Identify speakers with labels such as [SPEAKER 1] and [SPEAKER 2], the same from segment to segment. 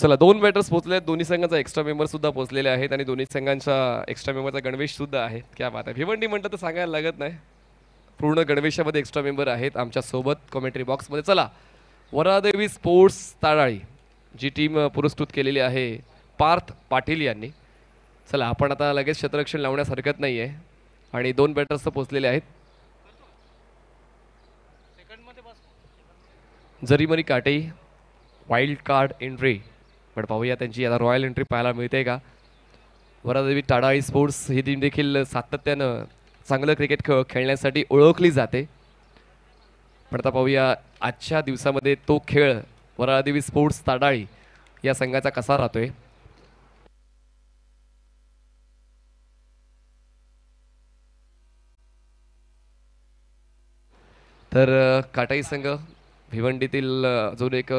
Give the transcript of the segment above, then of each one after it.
[SPEAKER 1] चला 2 बॅटर्स पोहोचले आहेत. दोन्ही संघांचा एक्स्ट्रा मेंबर सुद्धा पोहोचलेले आहेत आणि दोन्ही संघांचा एक्स्ट्रा मेंबरचा गणवेश सुद्धा आहे. क्या बात आहे. भिवंडी म्हणतात तर सांगायला लागत नाही. पूर्ण गणवेशामध्ये एक्स्ट्रा मेंबर आहेत आमच्या सोबत कॉमेंट्री बॉक्समध्ये. चला वरादेवी स्पोर्ट्स ताडाळी जी टीम पुरस्कृत केलेली आहे पार्थ पाटील यांनी. चला आपण आता लगेच क्षेत्ररक्षण लावण्यास हरकत नाही आहे आणि 2 बॅटर्स पोहोचलेले आहेत. जरीमरी काटे वाईल्ड कार्ड एंट्री, पण पाहूया त्यांची आता रॉयल एंट्री पाहायला मिळते का. वरादेवी ताडाळी स्पोर्ट्स ही टीम देखील सातत्यानं चांगलं क्रिकेट खेळण्यासाठी ओळखली जाते. पण आता पाहूया आजच्या दिवसामध्ये तो खेळ वरादेवी स्पोर्ट्स ताडाळी या संघाचा कसा राहतोय. तर काटाई संघ भिवंडीतील अजून एक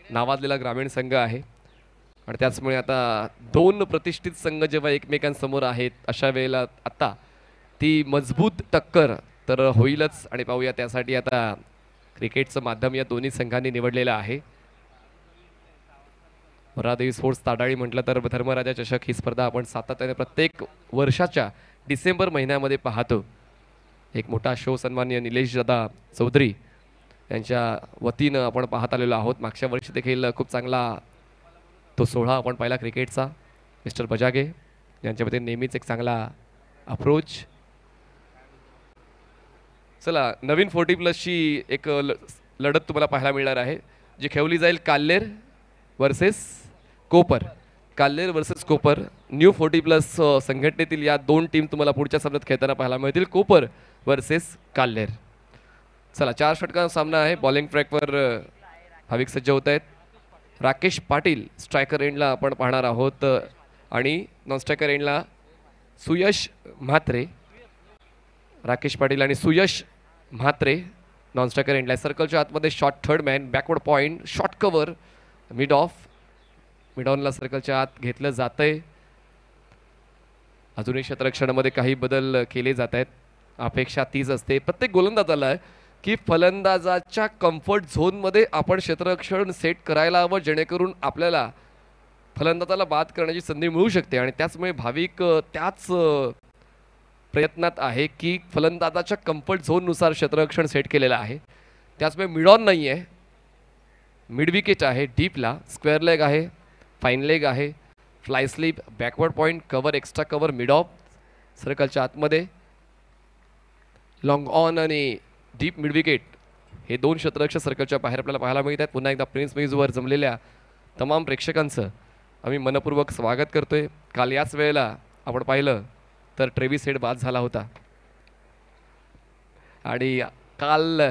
[SPEAKER 1] नावाजलेला ग्रामीण संघ आहे आणि त्याचमुळे आता 2 प्रतिष्ठित संघ जेव्हा एकमेकांसमोर आहेत अशा वेळेला आता ती मजबूत टक्कर तर होईलच. आणि पाहूया त्यासाठी आता क्रिकेटचं माध्यम या दोन्ही संघांनी निवडलेलं आहे. वरादेवी स्पोर्ट्स ताडाळी म्हटलं तर धर्मराजा चषक ही स्पर्धा आपण सातत्याने प्रत्येक वर्षाच्या डिसेंबर महिन्यामध्ये पाहतो. एक मोठा शो सन्माननीय निलेश दादा चौधरी यांच्या वतीनं आपण पाहत आलेलो आहोत. मागच्या वर्षी देखील खूप चांगला तो सोहळा आपण पाहिला क्रिकेटचा. मिस्टर बजागे यांच्या वतीने नेहमीच एक चांगला अप्रोच. चला नवीन 40+ एक लढत तुम्हाला पाहायला मिळणार आहे जी खेळली जाईल काल्लेर वर्सेस कोपर. काल्लेर वर्सेस कोपर न्यू 40+ संघटनेतील या 2 टीम तुम्हाला पुढच्या सामन्यात खेळताना पाहायला मिळतील. कोपर वर्सेस काल्लेर. चला 4 षटकांचा सामना आहे. बॉलिंग ट्रॅकवर भाविक सज्ज होत आहेत. राकेश पाटील स्ट्रायकर एंडला आपण पाहणार आहोत आणि नॉन स्ट्रायकर एंडला सुयश म्हात्रे. राकेश पाटील आणि सुयश म्हात्रे नॉन स्ट्रायकर एंडला. सर्कलच्या आतमध्ये short third man backward point short cover mid off. Mid ऑनला सर्कलच्या आत घेतलं जातंय. अजूनही क्षेत्ररक्षणामध्ये काही बदल केले जात आहेत. अपेक्षा तीच असते प्रत्येक गोलंदाजाला की फलंदाजाच्या कम्फर्ट झोनमध्ये आपण क्षेत्ररक्षण सेट करायला हवं जेणेकरून आपल्याला फलंदाजाला बाद करण्याची संधी मिळू शकते. आणि त्याचमुळे भाविक त्याच प्रयत्नात आहे की फलंदाजाच्या कम्फर्ट झोननुसार क्षेत्ररक्षण सेट केलेलं आहे. त्याचमुळे मिड ऑन नाही आहे, मिड विकेट आहे, डीपला स्क्वेअर लेग आहे, फाईन लेग आहे, fly sleep, backward point, cover, extra cover, mid of, सर्कलच्या आतमध्ये लॉंग ऑन आणि डीप मिड विकेट हे 2 क्षेत्ररक्षक सर्कलच्या बाहेर आपल्याला पाहायला मिळत आहेत. पुन्हा एकदा प्रिन्स मेजवर जमलेल्या तमाम प्रेक्षकांचं आम्ही मनपूर्वक स्वागत करतोय. काल याच वेळेला आपण पाहिलं तर ट्रेव्हिस हेड बाद झाला होता आणि काल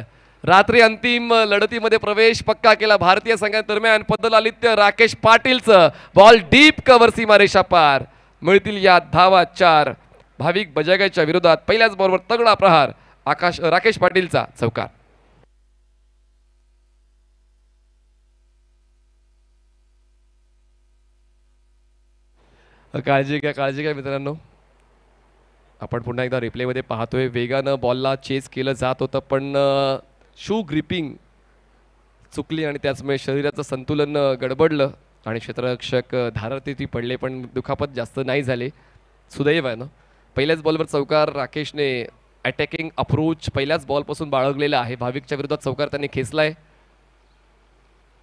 [SPEAKER 1] रात्री अंतिम लढतीमध्ये प्रवेश पक्का केला भारतीय संघादरम्यान. पद्दलालित्य राकेश पाटीलचं बॉल डीप कव्हर सीमारेषा पार. मिळतील या धावा 4. भाविक बजागाच्या विरोधात पहिल्याच बॉलवर तगडा प्रहार. राकेश पाटीलचा चौकार. काळजी घ्या मित्रांनो. आपण पुन्हा एकदा रिप्लेमध्ये पाहतोय. वेगानं बॉलला चेस केलं जात होतं पण शू ग्रिपिंग चुकली आणि त्याचमुळे शरीराचं संतुलन गडबडलं आणि क्षेत्ररक्षक धारातीर्थी पडले पण दुखापत जास्त नाही झाले सुदैवानं. पहिल्याच बॉलवर चौकार. राकेशने अटॅकिंग अप्रोच पहिल्याच बॉलपासून बाळगलेला आहे. भाविकच्या विरोधात चौकार त्यांनी खेचलाय.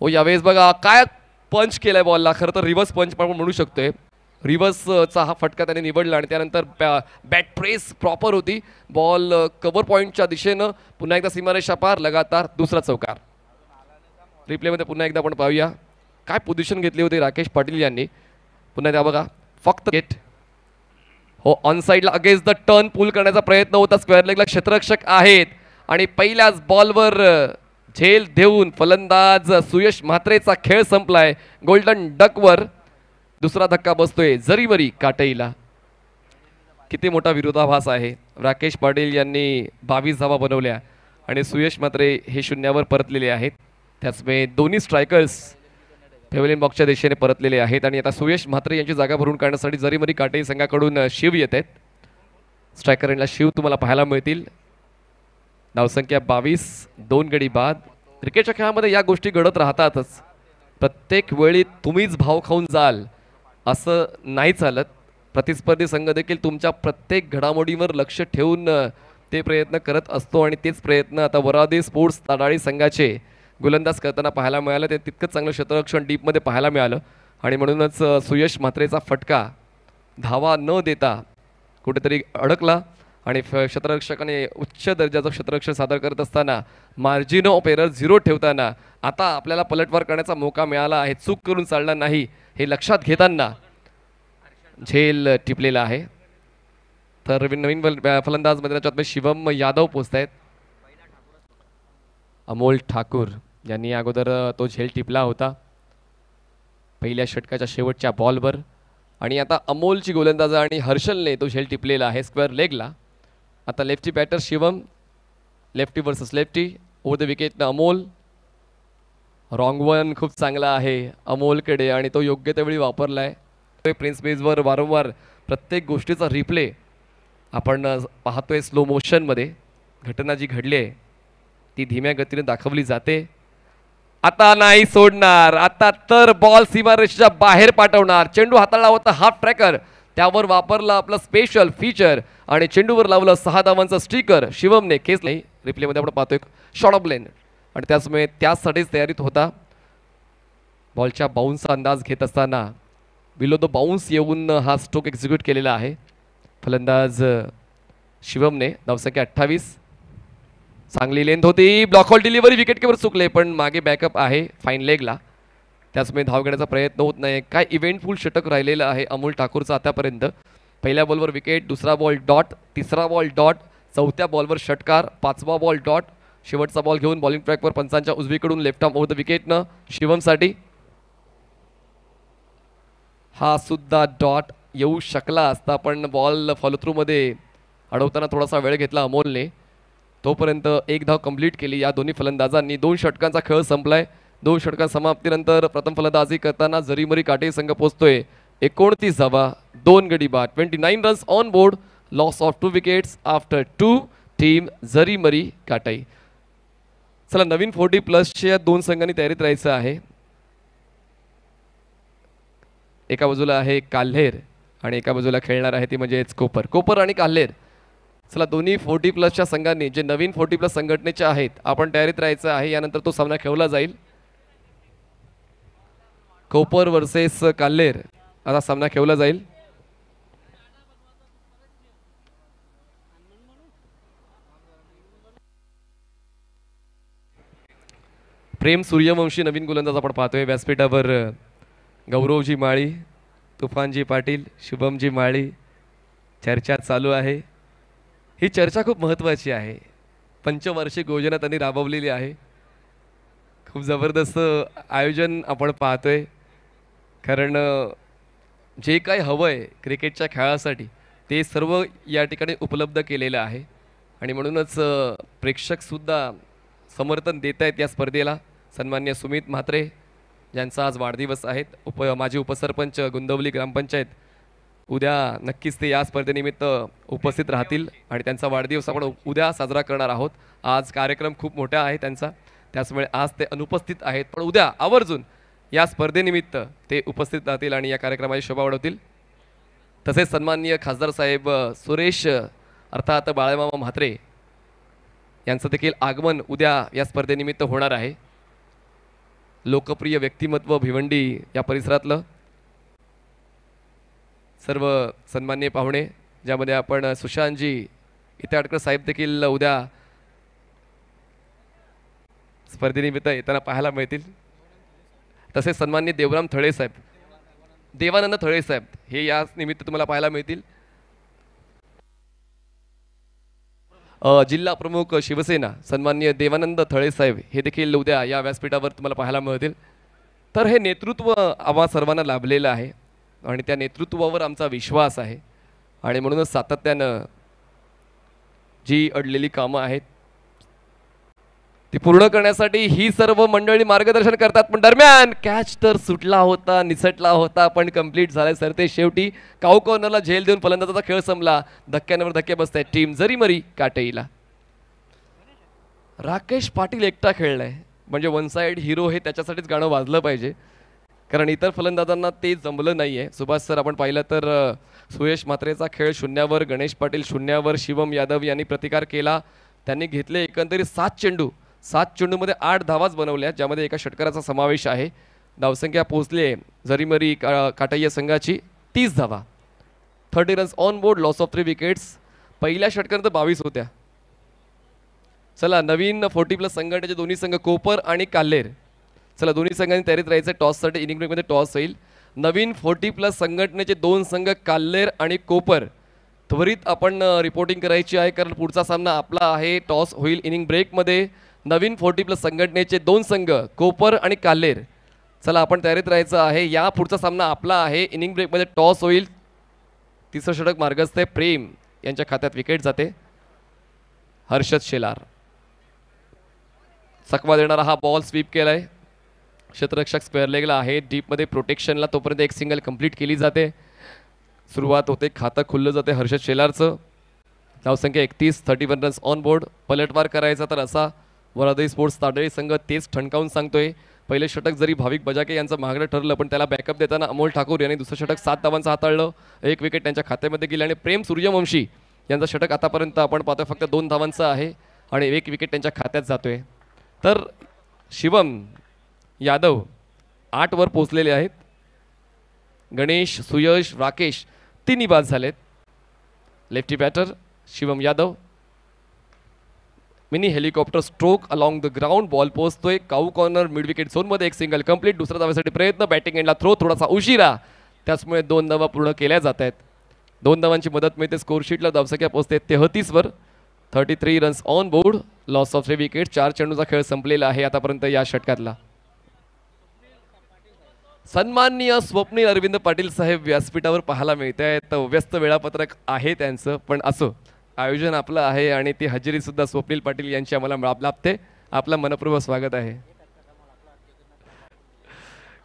[SPEAKER 1] हो यावेळेस बघा काय पंच केलाय बॉलला. खरं तर रिव्हर्स पंच पण म्हणू शकतोय. रिव्हर्सचा हा फटका त्याने निवडला आणि त्यानंतर बॅट प्रेस प्रॉपर होती. बॉल कव्हर पॉईंटच्या दिशेनं पुन्हा एकदा सीमारेषा पार. लगातार दुसरा चौकार. रिप्लेमध्ये पुन्हा एकदा आपण पाहूया काय पोझिशन घेतली होती राकेश पाटील यांनी. पुन्हा एकदा बघा फक्त गेट हो ऑन साईडला अगेन्स्ट द टर्न पुल करण्याचा प्रयत्न होता. स्क्वेअर लेगला क्षेत्ररक्षक आहेत आणि पहिल्याच बॉलवर झेल देऊन फलंदाज सुयश म्हात्रेचा खेळ संपलाय. गोल्डन डकवर दुसरा धक्का बसतोय जरीवरी काटईला. किती मोठा विरोधाभास आहे. राकेश पाटील यांनी 22 धावा बनवल्या आणि सुयश म्हात्रे हे 0वर परतलेले आहेत. त्याचमुळे दोन्ही स्ट्रायकर्स पेव्हलियन बॉक्सच्या दिशेने परतलेले आहेत आणि आता सुयश म्हात्रे यांची जागा भरून काढण्यासाठी जरीमरी काटई संघाकडून शिव येत आहेत. स्ट्रायकर एंडला शिव तुम्हाला पाहायला मिळतील. धावसंख्या 22, 2 गडी बाद. क्रिकेटच्या खेळामध्ये या गोष्टी घडत राहतातच. प्रत्येक वेळी तुम्हीच भाव खाऊन जाल असं नाही चालत. प्रतिस्पर्धी संघ देखील तुमच्या प्रत्येक घडामोडीवर लक्ष ठेवून ते प्रयत्न करत असतो आणि तेच प्रयत्न आता वरादी स्पोर्ट्स ताडाळी संघाचे गोलंदाज करताना पाहायला मिळालं. ते तितकंच चांगलं क्षेत्ररक्षण डीपमध्ये पाहायला मिळालं आणि म्हणूनच सुयश म्हात्रेचा फटका धावा न देता कुठेतरी अडकला आणि क्षेत्ररक्षकाने उच्च दर्जाचं क्षेत्ररक्षण सादर करत असताना मार्जिन ऑफ एरर 0 ठेवताना आता आपल्याला पलटवार करण्याचा मौका मिळाला आहे. चूक करून चालणार नाही हे लक्षात घेताना झेल टिपलेला आहे. तर नवीन फलंदाज मैदानाच्या शिवम यादव पोचत आहेत. अमोल ठाकूर यांनी अगोदर तो झेल टिपला होता पहिल्या षटकाच्या शेवटच्या बॉलवर आणि आता अमोलची गोलंदाज आणि हर्षलने तो झेल टिपलेला आहे स्क्वेअर लेगला. आता lefty batter Shivam, lefty versus lefty over the विकेटनं अमोल. रॉंग वन खूप चांगला आहे अमोलकडे आणि तो योग्य त्यावेळी वापरला आहे. प्रिन्स मेजवर वारंवार प्रत्येक गोष्टीचा रिप्ले आपण पाहतोय स्लो मोशनमध्ये. घटना जी घडली आहे ती धीम्या गतीने दाखवली जाते. आता नाही सोडणार, आता तर बॉल सीमारेषेच्या बाहेर पाठवणार. चेंडू हाताळला होता हाफ ट्रॅकर, त्यावर वापरला आपलं स्पेशल फीचर आणि चेंडूवर लावलं 6 धावांचं स्टिकर. शिवमने केस नाही रिप्लेमध्ये आपण पाहतोय शॉर्ट ऑफ लेन आणि त्याचमुळे त्यासाठीच तयारीत होता. बॉलच्या बाउन्सचा अंदाज घेत असताना बिलो द बाउन्स येऊन हा स्ट्रोक एक्झिक्यूट केलेला आहे फलंदाज शिवमने. धावसंख्या 28. चांगली लेंथ होती, block hall delivery wicket keeper चुकले पण मागे बॅकअप आहे फाईन लेगला. त्याचमुळे धाव घेण्याचा प्रयत्न होत नाही. काय इव्हेंटफुल षटक राहिलेलं आहे अमोल ठाकूरचा आतापर्यंत. पहिल्या बॉलवर विकेट, दुसरा बॉल डॉट, तिसरा बॉल डॉट, चौथ्या बॉलवर षटकार, 5वा बॉल डॉट. शेवटचा बॉल घेऊन बॉलिंग ट्रॅकवर पंचांच्या उजवीकडून लेफ्ट आर्म ओव्हर द विकेटनं शिवमसाठी. हा सुद्धा डॉट येऊ शकला असता पण बॉल फॉलो थ्रू मध्ये अडवताना थोडासा वेळ घेतला अमोलने. तोपर्यंत एक धाव कंप्लीट केली या दोन्ही फलंदाजांनी. 2 षटकांचा खेळ संपलाय. 2 षटकां समाप्तीनंतर प्रथम फलंदाजी करताना जरीमरी काटे संघ पोहोचतोय 29 धावा 2 गडी बाद. 29 runs on board, loss of 2 wickets after 2 team Jarimari काटाई. चला नवीन 40+ 2 संघांनी तयारीत राहायचं आहे. एका बाजूला आहे काल्हेर आणि एका बाजूला खेळणार आहे ती म्हणजेच कोपर आणि काल्हेर. चला दोन्ही 40+ संघांनी जे नवीन 40+ संघटनेचे आहेत आपण तयारीत राहायचं आहे. यानंतर तो सामना खेळला जाईल. कोपर वर्सेस काल्हेर आता सामना खेळला जाईल. प्रेम सूर्यवंशी नवीन गोलंदाज आपण पाहतोय. व्यासपीठावर गौरवजी माळी, तुफानजी पाटील, शुभमजी माळी. चर्चा चालू आहे. ही चर्चा खूप महत्त्वाची आहे. पंचवार्षिक योजना त्यांनी राबवलेली आहे. खूप जबरदस्त आयोजन आपण पाहतोय. कारण जे काही हवं आहे क्रिकेटच्या खेळासाठी ते सर्व या ठिकाणी उपलब्ध केलेलं आहे आणि म्हणूनच प्रेक्षकसुद्धा समर्थन देत आहेत या स्पर्धेला. सन्मान्य सुमित म्हात्रे ज्यांचा आज वाढदिवस आहे, माजी उपसरपंच गुंदवली ग्रामपंचायत, उद्या नक्कीच ते या स्पर्धेनिमित्त उपस्थित राहतील आणि त्यांचा वाढदिवस आपण उद्या साजरा करणार आहोत. आज कार्यक्रम खूप मोठा आहे त्यांचा, त्याचमुळे आज ते अनुपस्थित आहेत पण उद्या आवर्जून या स्पर्धेनिमित्त ते उपस्थित राहतील आणि या कार्यक्रमाची शोभा वाढवतील. तसेच सन्माननीय खासदार साहेब सुरेश अर्थात बाळामामा म्हात्रे यांचं देखील आगमन उद्या या स्पर्धेनिमित्त होणार आहे. लोकप्रिय व्यक्तिमत्व भिवंडी या परिसरातलं. सर्व सन्माननीय पाहुणे ज्यामध्ये आपण सुशांतजी इताडकर साहेब देखील उद्या स्पर्धेनिमित्त येताना पाहायला मिळतील. तसेच सन्माननीय देवराम थळे साहेब, देवानंद थळे साहेब हे या निमित्त तुम्हाला पाहायला मिळतील. जिल्हा प्रमुख शिवसेना सन्माननीय देवानंद थळे साहेब हे देखील उद्या या व्यासपीठावर तुम्हाला पाहायला मिळतील. तर हे नेतृत्व आम्हा सर्वांना लाभलेलं आहे आणि त्या नेतृत्वावर आमचा विश्वास आहे आणि म्हणूनच सातत्यानं जी अडलेली कामं आहेत ती पूर्ण करण्यासाठी ही सर्व मंडळी मार्गदर्शन करतात. पण दरम्यान कॅच तर सुटला होता, निसटला होता पण कंप्लीट झाले सर ते. शेवटी काऊ कॉर्नरला झेल देऊन फलंदाजाचा खेळ संपला. धक्क्यांवर धक्के बसतायत टीम जरीमरी काटेईला. राकेश पाटील एकटा खेळलाय. म्हणजे वन साइड हिरो हे त्याच्यासाठीच गाणं वाजलं पाहिजे, कारण इतर फलंदाजांना ते जमलं नाही आहे. सुभाष सर, आपण पाहिलं तर सुयश म्हात्रेचा खेळ शून्यावर, गणेश पाटील शून्यावर, शिवम यादव यांनी प्रतिकार केला. त्यांनी घेतले एकंदरीत 7 चेंडू, 7 चेंडूमध्ये 8 धावाच बनवल्या, ज्यामध्ये एका षटकाराचा समावेश आहे. धावसंख्या पोहोचली जरीमरी काटैया संघाची 30 धावा. 30 runs on board, loss of 3 wickets. पहिल्या षटकानंतर 22 होत्या. चला, नवीन 40+ संघटनेचे दोन्ही संघ कोपर आणि काल्हेर. चला, दोन्ही संघांनी तयारीत राहायचं. टॉससाठी इनिंग ब्रेकमध्ये टॉस होईल. नवीन 40+ संघटनेचे 2 संघ काल्हेर आणि कोपर. त्वरित आपण रिपोर्टिंग करायची आहे, कारण पुढचा सामना आपला आहे. टॉस होईल इनिंग ब्रेकमध्ये. नवीन 40+ संघटनेचे 2 संघ कोपर आणि काल्हेर. चला, आपण तयारीत राहायचं आहे. या पुढचा सामना आपला आहे. इनिंग ब्रेकमध्ये टॉस होईल. तिसरं षटक मार्गस्थ आहे. प्रेम यांच्या खात्यात विकेट जाते. हर्षद शेलार चकवा देणारा हा बॉल स्वीप केलाय. क्षेत्ररक्षक स्क्वेअर लेगला आहे, डीपमध्ये प्रोटेक्शनला. तोपर्यंत एक सिंगल कंप्लीट केली जाते. सुरुवात होते, खातं खुललं जाते हर्षद शेलारचं. धावसंख्या 31, 31 रन्स ऑन बोर्ड. पलटवार करायचा तर असा वरादई स्पोर्ट्स ताडळी संघ तेच ठणकावून सांगतोय. पहिले षटक जरी भाविक बजाके यांचं महागडं ठरलं, पण त्याला बॅकअप देताना अमोल ठाकूर यांनी दुसरं षटक 7 धावांचं हाताळलं. 1 विकेट त्यांच्या खात्यामध्ये गेली. आणि प्रेम सूर्यवंशी यांचं षटक आतापर्यंत आपण पाहतोय फक्त 2 धावांचं आहे आणि 1 विकेट त्यांच्या खात्यात जातोय. तर शिवम यादव 8 वर पोचलेले आहेत. गणेश, सुयश, राकेश तिन्ही बाद झालेत. Lefty batter Shivam Yadav. Mini helicopter stroke along the ground. Ball पोहोचतोय काऊ कॉर्नर मिड विकेट झोनमध्ये. एक सिंगल कंप्लीट. दुसऱ्या धावेसाठी प्रयत्न. बॅटिंग एंडला थ्रो थोडासा उशिरा, त्याचमुळे 2 धावा पूर्ण केल्या जात आहेत. 2 धावांची मदत मिळते. स्कोरशीटला धावसंख्या पोहोचते 33 वर. 33 runs on board, loss of 3 wicket. 4 चेंडूचा खेळ संपलेला आहे आतापर्यंत या षटकातला. सन्माननीय स्वप्नील अरविंद पाटील साहेब व्यासपीठावर पाहायला मिळत आहेत. व्यस्त वेळापत्रक आहे त्यांचं, पण असो, आयोजन आपलं आहे आणि ती हजेरी सुद्धा स्वप्नील पाटील यांची आम्हाला लाभते. आपला मनपूर्वक स्वागत आहे.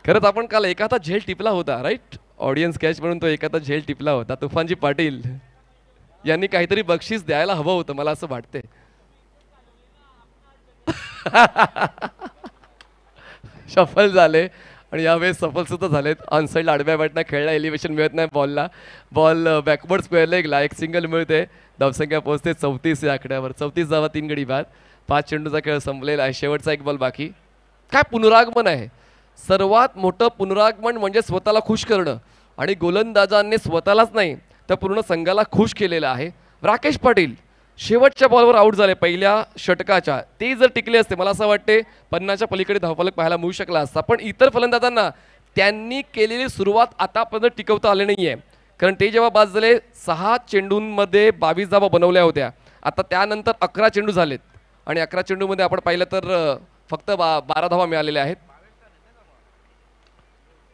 [SPEAKER 1] खरंच आपण काल एका हातात झेल टिपला होता, राईट? ऑडियन्स कॅच म्हणून तो एका हातात झेल टिपला होता. तुफानजी पाटील यांनी काहीतरी बक्षीस द्यायला हवं होतं, मला असं वाटते. सफल झाले आणि यावेळेस सफल सुद्धा झालेत. ऑनसाईड आडव्या बॅटना खेळला, एलिव्हेशन मिळत नाही बॉलला. बॉल बॅकवर्ड स्क्वेअर लेगला. एक सिंगल मिळते. धावसंख्या पोहोचते 34 या आकड्यावर. 34 धावा, 3 गडी बाद. 5 चेंडूचा खेळ संपलेला आहे. शेवटचा एक बॉल बाकी. काय पुनरागमन आहे! सर्वात मोठं पुनरागमन म्हणजे स्वतःला खुश करणं, आणि गोलंदाजांनी स्वतःलाच नाही तर पूर्ण संघाला खुश केलेलं आहे. राकेश पाटील शेवटच्या बॉलवर आउट झाले पहिल्या षटकाच्या. ते जर टिकले असते, मला असं वाटते 50च्या पलीकडे धावफलक पाहायला मिळू शकला असता. पण इतर फलंदाजांना त्यांनी केलेली सुरुवात आतापर्यंत टिकवता आली नाहीये, कारण ते जेव्हा बाद झाले 6 चेंडूंमध्ये 22 धावा बनवल्या होत्या. आता त्यानंतर 11 चेंडू झालेत आणि 11 चेंडूमध्ये आपण पाहिलं तर फक्त 12 धावा मिळालेल्या आहेत.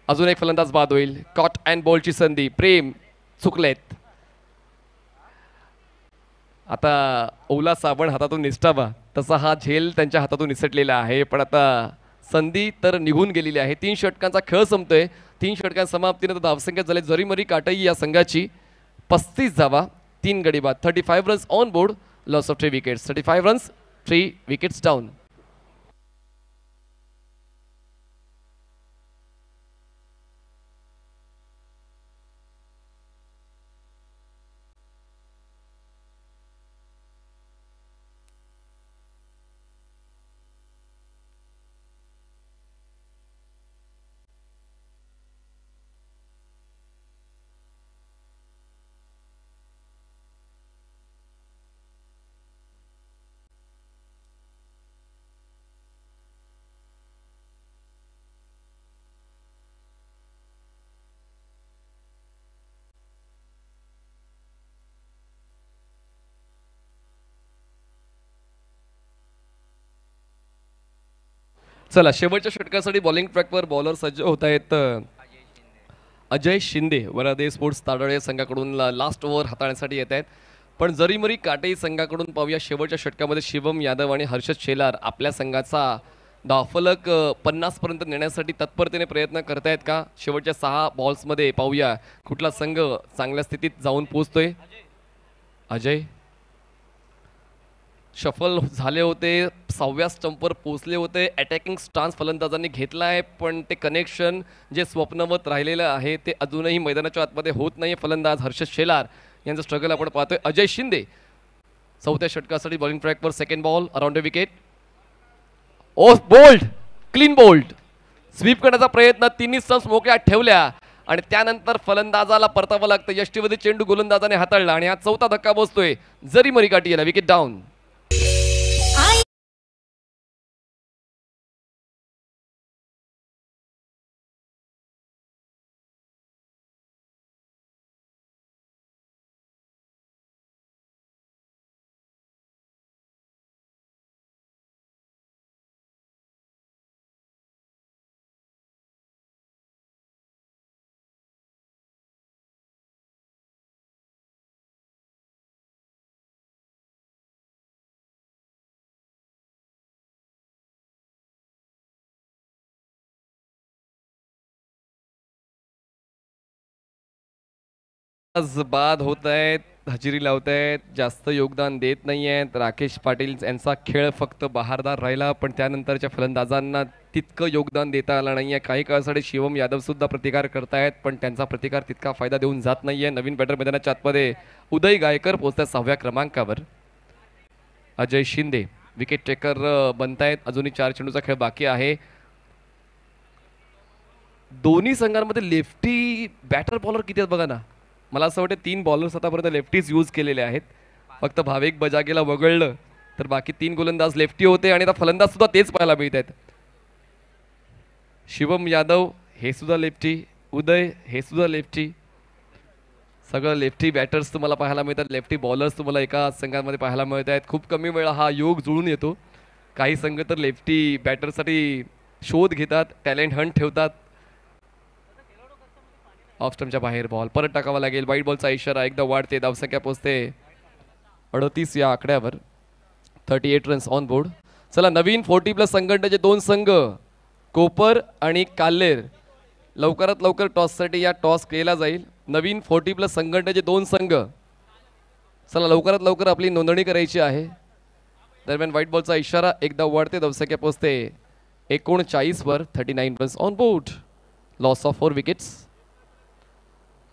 [SPEAKER 1] अजून एक फलंदाज बाद होईल. कॉट अँड बॉलची संधी. प्रेम चुकलेत. आता ओला साबण हातातून निसटावा तसा हा झेल त्यांच्या हातातून निसटलेला आहे. पण आता संधी तर निघून गेलेली आहे. 3 षटकांचा खेळ संपतोय. 3 षटकांच्या समाप्तीनंतर धावसंख्या झाली जरीमरी काटई या संघाची 35 धावा, 3 गडी बाद. 35 runs on board, loss of 3 wickets. 35 runs, 3 wickets down. चला, शेवटच्या षटकासाठी बॉलिंग ट्रॅकवर बॉलर सज्ज होत आहेत. अजय शिंदे वरादे स्पोर्ट्स ताडळे संघाकडून लास्ट ओव्हर हाताळण्यासाठी येत आहेत. पण जरीमरी काटेई संघाकडून पाहूया शेवटच्या षटकामध्ये शिवम यादव आणि हर्षद शेलार आपल्या संघाचा धावफलक 50 पर्यंत नेण्यासाठी तत्परतेने प्रयत्न करतायत का? शेवटच्या 6 बॉल्समध्ये पाहूया कुठला संघ चांगल्या स्थितीत जाऊन पोहोचतोय. अजय शफल झाले होते, 6व्या स्टंपवर पोहोचले होते, अटॅकिंग स्टान्स फलंदाजांनी घेतला आहे, पण ते कनेक्शन जे स्वप्नवत राहिलेलं आहे ते अजूनही मैदानाच्या आतमध्ये होत नाही. फलंदाज हर्षद शेलार यांचं स्ट्रगल आपण पाहतोय. अजय शिंदे 4थ्या षटकासाठी बॉलिंग ट्रॅकवर, second ball around the wicket. Oh bowled, clean bowled, sweep करण्याचा प्रयत्न, तिन्ही स्टंप्स मोकळ्या ठेवल्या आणि त्यानंतर फलंदाजाला परतावं लागतं. यष्टीमध्ये चेंडू गोलंदाजाने हाताळला आणि हा 4था धक्का बसतोय. जरी मरिकाटी याला विकेट डाऊन. बाद होत आहेत, हजेरी लावत आहेत, जास्त योगदान देत नाही आहेत. राकेश पाटील यांचा खेळ फक्त बहारदार राहिला, पण त्यानंतरच्या फलंदाजांना तितकं योगदान देता आलं नाही आहे. काही काळासाठी शिवम यादव सुद्धा प्रतिकार करतायत, पण त्यांचा प्रतिकार तितका फायदा देऊन जात नाही आहे. नवीन बॅटर मैदानाच्या आतमध्ये उदय गायकर पोहोचतात 6व्या क्रमांकावर. अजय शिंदे विकेट टेकर बनतायत. अजूनही 4 चेंडूचा खेळ बाकी आहे. दोन्ही संघांमध्ये लेफ्टी बॅटर बॉलर किती आहेत बघा ना. मला असं वाटतं 3 बॉलर्स आतापर्यंत लेफ्टीज यूज केलेले आहेत. फक्त भावेक बजागेला वगळलं तर बाकी 3 गोलंदाज लेफ्टी होते आणि आता फलंदाज सुद्धा तेच पाहायला मिळत आहेत. शिवम यादव हे सुद्धा लेफ्टी, उदय हे सुद्धा लेफ्टी, सगळं लेफ्टी बॅटर्स तुम्हाला पाहायला मिळतात. लेफ्टी बॉलर्स तुम्हाला एका संघामध्ये पाहायला मिळत आहेत. खूप कमी वेळा हा योग जुळून येतो. काही संघ तर लेफ्टी बॅटरसाठी शोध घेतात, टॅलेंट हंट ठेवतात. ऑफ स्टंपच्या बाहेर बॉल परत टाकावा लागेल. वाईट बॉलचा इशारा, एकदा वाढते, धावसंख्या पोहोचते 38 या आकड्यावर. 38 रन्स ऑन बोर्ड. चला नवीन 40+ संघटनेचे 2 संघ कोपर आणि काल्लेर लवकरात लवकर टॉससाठी या टॉस केला जाईल. नवीन 40+ संघटनेचे 2 संघ, चला लवकरात लवकर आपली नोंदणी करायची आहे. दरम्यान वाईट बॉलचा इशारा, एकदा वाढते, धावसंख्या पोहोचते 39 वर. 39 runs on board. Loss of 4 wickets.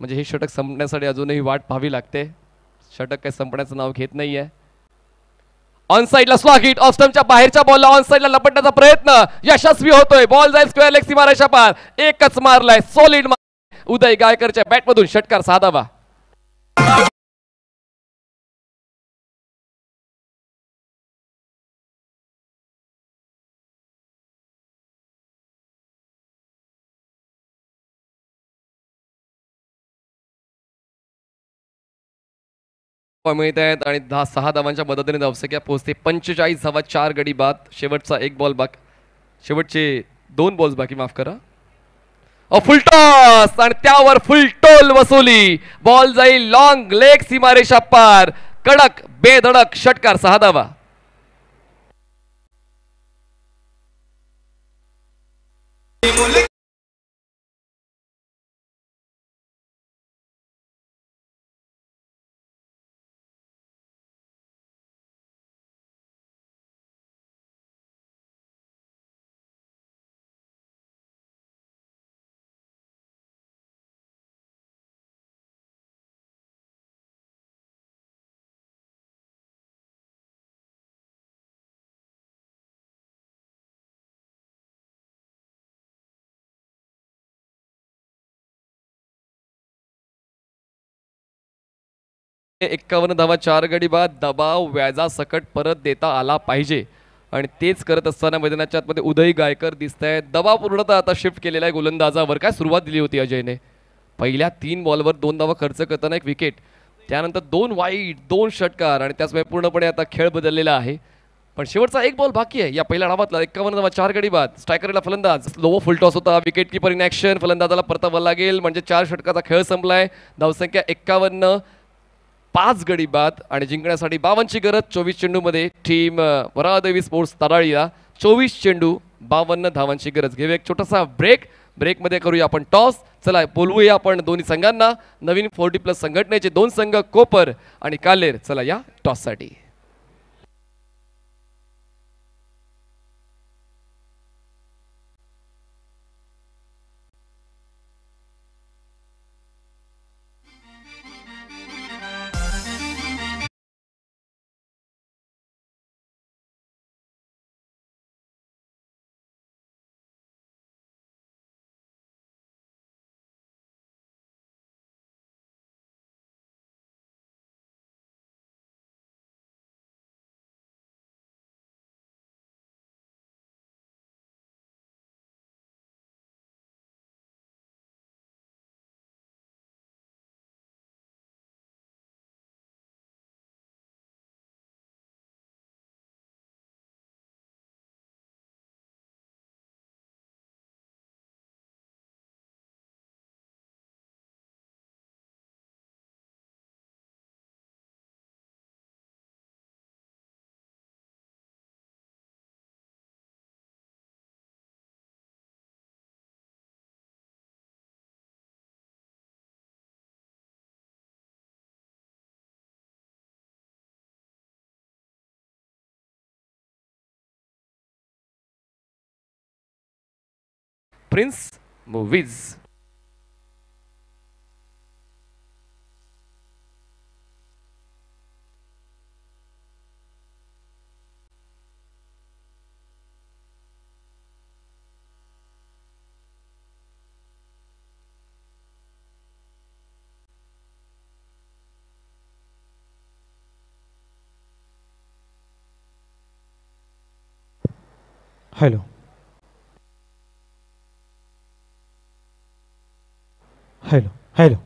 [SPEAKER 1] म्हणजे हे षटक संपण्यासाठी अजूनही वाट पाहावी लागते. षटक काही संपण्याचं नाव घेत नाहीये. ऑन साइडला स्लॉग हिट, ऑफ स्टंपच्या बाहेरच्या बॉलला ऑन साइडला लपटण्याचा प्रयत्न यशस्वी होतोय. बॉल जाईल स्क्वेअर लेग सीमारेषा पार. एकच मारलाय, सॉलिड उदय गायकरच्या बॅटमधून षटकार साधावा. मिळत आहेत आणि 6 धावांच्या मदतीने धावसंख्या पोहोचते 45 धावा. 4 गडी बाद. शेवटचा 1 बॉल बाकी, शेवटचे 2 बॉल्स बाकी, माफ करा. फुल टॉस आणि त्यावर फुल टोल वसुली. बॉल जाईल लॉंग लेग सीमारेषा पार. कडक बेधडक षटकार 6 धावा. हे 51 धावा. 4 गडी बाद. दबाव व्याजा सकट परत देता आला पाहिजे आणि तेच करत असताना मैदानाच्या आतमध्ये उदय गायकर दिसत आहेत. दबाव पूर्णतः आता शिफ्ट केलेला आहे गोलंदाजावर. काय सुरुवात दिली होती अजयने. पहिल्या 3 बॉलवर 2 धावा खर्च करताना 1 विकेट, त्यानंतर 2 वाईट, 2 षटकार आणि त्याचमुळे पूर्णपणे आता खेळ बदललेला आहे. पण शेवटचा 1 बॉल बाकी आहे या पहिल्या डावातला. 51 धावा. 4 गडी बाद. स्ट्रायकरला फलंदाज. लो फुल टॉस होता. Wicket keeper in action. फलंदाजाला परतावा लागेल म्हणजे 4 षटकाचा खेळ संपलाय. धावसंख्या 51. 5 गडी बाद आणि जिंकण्यासाठी 52 ची गरज. 24 चेंडूमध्ये टीम वरादेवी स्पोर्ट्स तराळीला 24 चेंडू 52 धावांची गरज. घेऊया एक छोटासा ब्रेक. ब्रेकमध्ये करूया आपण टॉस. चला बोलवूया आपण दोन्ही संघांना. नवीन 40+ संघटनेचे 2 संघ कोपर आणि कालेर. चला या टॉससाठी. Prince movies.
[SPEAKER 2] Hello hello hello.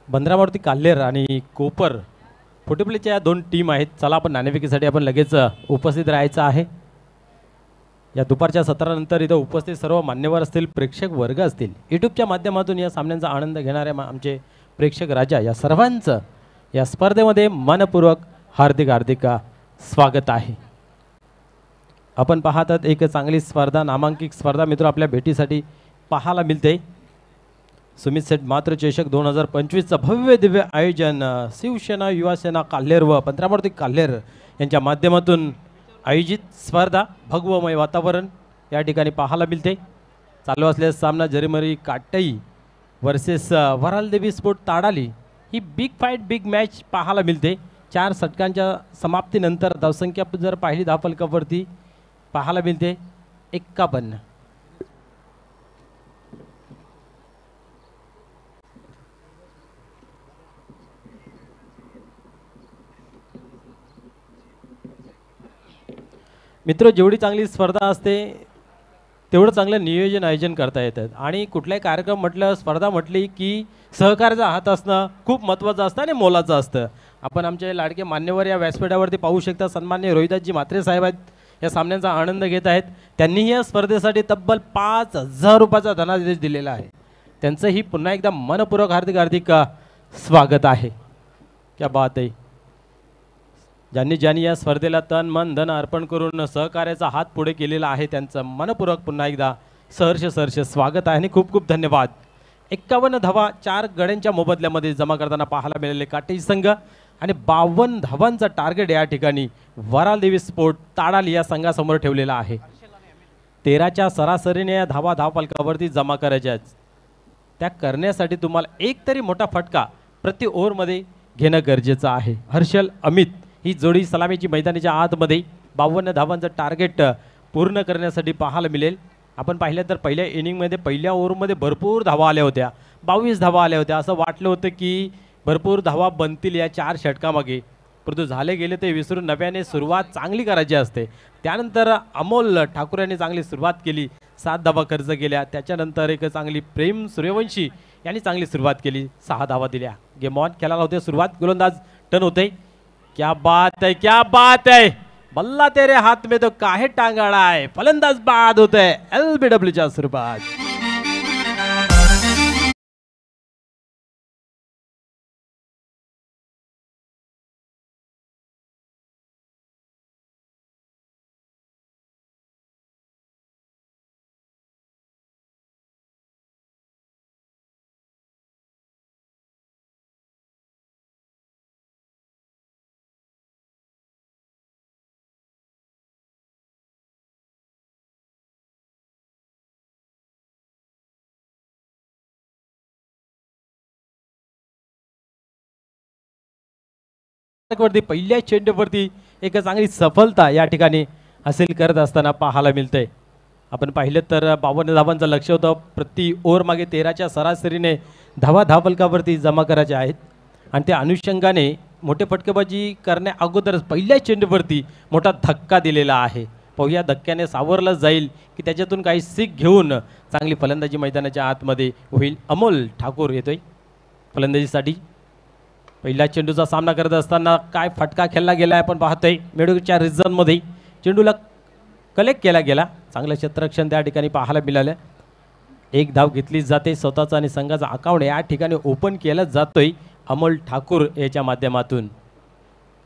[SPEAKER 2] बंदरामारुती काल्हेर आणि कोपर फुटेपल्लीच्या या दोन टीम आहेत. चला आपण नाणेफेकीसाठी आपण लगेच उपस्थित राहायचं आहे. या दुपारच्या सत्रानंतर इथं उपस्थित सर्व मान्यवर असतील, प्रेक्षक वर्ग असतील, यूट्यूबच्या माध्यमातून या सामन्यांचा आनंद घेणारे आमचे प्रेक्षक राजा, या सर्वांचं या स्पर्धेमध्ये मनपूर्वक हार्दिक हार्दिक स्वागत आहे. आपण पाहतात एक चांगली स्पर्धा, नामांकित स्पर्धा मित्र आपल्या भेटीसाठी पाहायला मिळते. सुमित सेठ मात्र चषक 2025चं भव्य दिव्य आयोजन शिवसेना युवासेना काल्हेर व बंदरामारुती काल्हेर यांच्या माध्यमातून आयोजित स्पर्धा, भगवमय वातावरण या ठिकाणी पाहायला मिळते. चालू असलेला सामना जरीमरी काटई वर्सेस वरालदेवी स्पोर्ट ताडाली, ही बिग फाईट बिग मॅच पाहायला मिळते. 4 षटकांच्या समाप्तीनंतर धावसंख्या जर पाहिली धावफलकावरती पाहायला मिळते 51. मित्र, जेवढी चांगली स्पर्धा असते तेवढं चांगलं नियोजन आयोजन करता येतात. आणि कुठलाही कार्यक्रम म्हटलं, स्पर्धा म्हटली की सहकार्याचा हात असणं खूप महत्त्वाचं असतं आणि मोलाचं असतं. आपण आमचे लाडके मान्यवर या व्यासपीठावरती पाहू शकता. सन्माननीय रोहिदासजी म्हात्रे साहेब आहेत, या सामन्यांचा आनंद घेत आहेत. त्यांनीही या स्पर्धेसाठी तब्बल 5,000 रुपयाचा धनादेश दिलेला आहे. त्यांचंही पुन्हा एकदा मनपूर्वक हार्दिक हार्दिक स्वागत आहे. क्या बात आहे. ज्यांनी या स्पर्धेला तन मन धन अर्पण करून सहकार्याचा हात पुढे केलेला आहे त्यांचं मनपूर्वक पुन्हा एकदा सहर्ष स्वागत आहे आणि खूप खूप धन्यवाद. 51 धावा 4 गड्यांच्या मोबदल्यामध्ये जमा करताना पाहायला मिळालेले काटेरी संघ आणि 52 धावांचा टार्गेट या ठिकाणी वरालदेवी स्पोर्ट ताडाली या संघासमोर ठेवलेला आहे. 13च्या सरासरीने या धावा धावफलकावरती जमा करायच्या. त्या करण्यासाठी तुम्हाला एक तरी मोठा फटका प्रति ओव्हरमध्ये घेणं गरजेचं आहे. हर्षल अमित ही जोडी सलामीची मैदानाच्या आतमध्ये 52 धावांचं टार्गेट पूर्ण करण्यासाठी पाहायला मिळेल. आपण पाहिलं तर पहिल्या इनिंगमध्ये पहिल्या ओव्हरमध्ये भरपूर धावा आल्या होत्या, 22 धावा आल्या होत्या. असं वाटलं होतं की भरपूर धावा बनतील या 4 षटकामागे, परंतु झाले गेले ते विसरून नव्याने सुरुवात चांगली करायची असते. त्यानंतर अमोल ठाकूर यांनी चांगली सुरुवात केली, 7 धावा खर्च केल्या. त्याच्यानंतर एक चांगली प्रेम सूर्यवंशी यांनी चांगली सुरुवात केली, 6 धावा दिल्या. गेम ऑन खेळायला होते सुरुवात, गोलंदाज टर्न होते. क्या बात है, क्या बात है, बल्ला तेरे हाथ में तो काहे टांगाड़ा है. फलंदाज बाद होते हैं LBWच्या सुरुवात. वरती पहिल्या चेंडूवरती एक चांगली सफलता या ठिकाणी हासिल करत असताना पाहायला मिळते. आपण पाहिलं तर 52 धावांचं लक्ष होतं. प्रति ओव्हर मागे 13च्या सरासरीने धावा धावफलकावरती जमा करायच्या आहेत. आणि त्या अनुषंगाने मोठे फटकेबाजी करण्या अगोदरच पहिल्या चेंडूवरती मोठा धक्का दिलेला आहे. पाहूया धक्क्याने सावरलं जाईल की त्याच्यातून काही सीख घेऊन चांगली फलंदाजी मैदानाच्या आतमध्ये होईल. अमोल ठाकूर येतोय फलंदाजीसाठी. पहिल्या चेंडूचा सामना करत असताना काय फटका खेळला गेला आपण पाहतोय. मेडूच्या रिझनमध्ये चेंडूला कलेक्ट केला गेला, चांगलं क्षेत्ररक्षण त्या ठिकाणी पाहायला मिळालं. 1 धाव घेतली जाते. स्वतःचा आणि संघाचा अकाउंट या ठिकाणी ओपन केला जातोय अमोल ठाकूर याच्या माध्यमातून.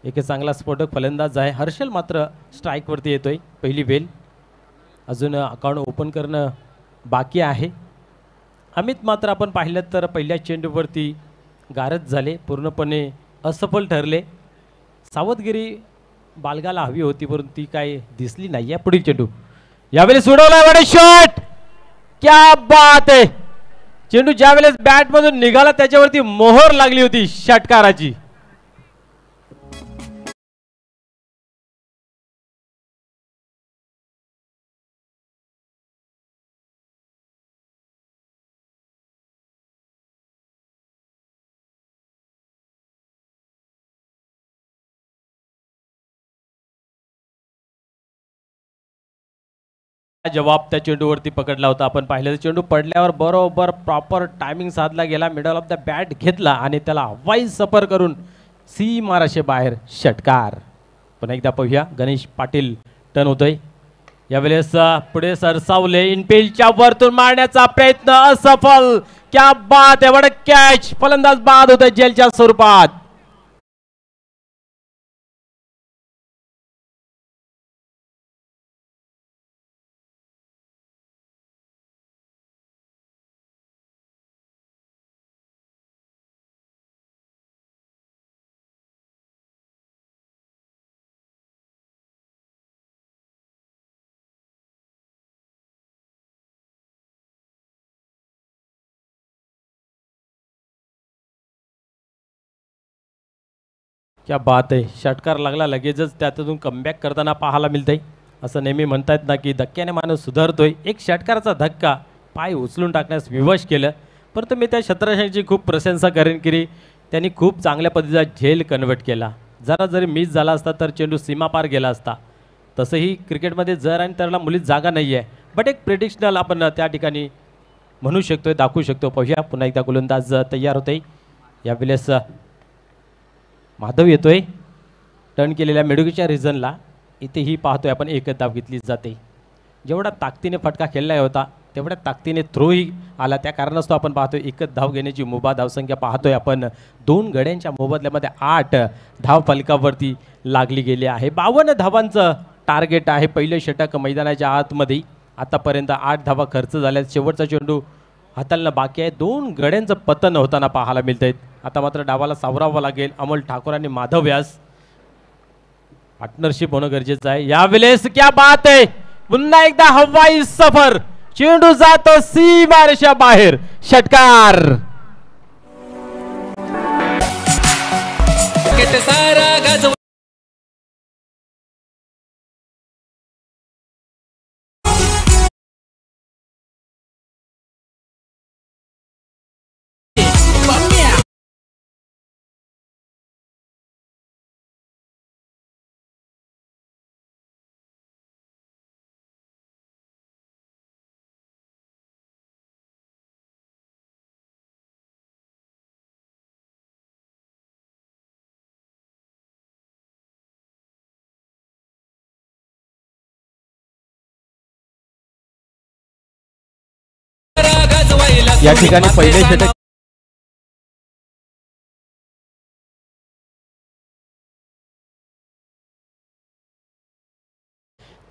[SPEAKER 2] एक चांगला स्फोटक फलंदाज आहे. हर्षल मात्र स्ट्राईकवरती येतोय. पहिली वेल, अजून अकाउंट ओपन करणं बाकी आहे. अमित मात्र आपण पाहिलं तर पहिल्या चेंडूवरती गारद झाले, पूर्णपणे असफल ठरले. सावधगिरी बालगाला हवी होती परंतु ती काय दिसली नाही आहे. पुढील चेंडू यावेळेस सोडवलाय वाडे शॉट. क्या बात आहे. चेंडू ज्यावेळेस बॅट मधून निघाला त्याच्यावरती मोहर लागली होती षटकाराची. जवाब त्या चेंडूवरती पकडला होता. आपण पाहिलं चेंडू पडल्यावर बरोबर प्रॉपर टायमिंग साधला गेला, मिडल ऑफ द बॅट घेतला आणि त्याला हवाई सफर करून सी माराशे बाहेर षटकार. पुन्हा एकदा पाहूया गणेश पाटील टर्न होतोय. यावेळेस पुढे सरसावले, इनफिल्डच्या वरतून मारण्याचा प्रयत्न असफल. क्या बात आहे. कॅच. फलंदाज बाद होतोय जेलच्या स्वरूपात. क्या बात आहे. षटकार लागला लगेचच त्यातून कमबॅक करताना पाहायला मिळतंय. असं नेहमी म्हणतात ना की धक्क्याने माणूस सुधारतोय. एक षटकाराचा धक्का पाय उचलून टाकण्यास विवश केलं. परंतु मी त्या क्षेत्ररक्षकाची खूप प्रशंसा करेन की त्यांनी खूप चांगल्या पद्धतीचा झेल कन्वर्ट केला. जरा जरी मिस झाला असता तर चेंडू सीमापार गेला असता. तसंही क्रिकेटमध्ये जर आणि त्याला मुलीत जागा नाही आहे, बट एक प्रिडिक्शनल आपण त्या ठिकाणी म्हणू शकतोय, दाखवू शकतो. पाहूया पुन्हा एकदा गोलंदाज तयार होते. यावेळेस माधव येतोय टर्न केलेल्या मेडुकीच्या रिझनला. इथेही पाहतोय आपण एकच धाव घेतली जाते. जेवढा ताकदीने फटका खेळला होता तेवढ्या ताकदीने थ्रोही आला. त्या कारणास्तव आपण पाहतोय एकच धाव घेण्याची मुभा धावसंख्या पाहतोय आपण. 2 गड्यांच्या मोबदल्यामध्ये 8 धाव फलकावरती लागली गेली आहे. 52 धावांचं टार्गेट आहे. पहिलं षटक मैदानाच्या आतमध्ये. आतापर्यंत 8 धावा खर्च झाल्या. शेवटचा चेंडू हाताळणं बाकी आहे. 2 गड्यांचं पतन होताना पाहायला मिळत आहेत. आता मात्र डावाला सावरावं लागेल. अमोल ठाकूर आणि माधव व्यास पार्टनरशिप होणं गरजेचं आहे. यावेळेस क्या बात आहे. पुन्हा एकदा हवाई सफर. चेंडू जातो सीमारेषा बाहेर षटकार. या ठिकाणी पहिले षटक